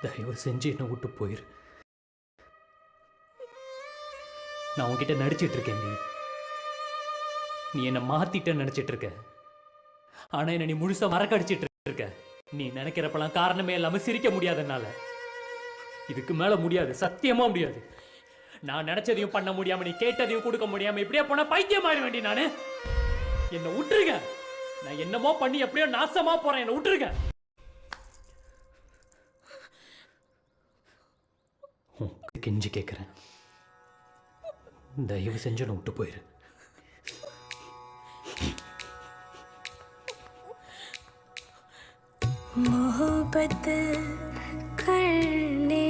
தயவு செஞ்சு என்னை விட்டு போயிரு. நான் உன்கிட்ட நடிச்சிட்டு இருக்கேன். நீ என்னை மாத்திட்டேன்னு நினைச்சிட்டு இருக்க. ஆனா என்ன நீ முழுசா மறக்கடிச்சிட்டு இருக்க. நீ நினைக்கிறப்பெல்லாம் காரணமே இல்லாம சிரிக்க முடியாதனால. இதுக்கு மேல முடியாது, சத்தியமா முடியாது. நான் நினைச்சதையும் பண்ண முடியாம, நீ கேட்டதையும் கொடுக்க முடியாம இப்படியே போனா பைத்தியம் ஆயிட வேண்டி. நானு என்ன விட்டுருங்க. நான் என்னமோ பண்ணி எப்படியோ நாசமா போறேன். என்ன விட்டுருங்க. கெஞ்சி கேட்கிறேன், தயவு செஞ்சு நான் விட்டு போயிரு. मोहब्बत करने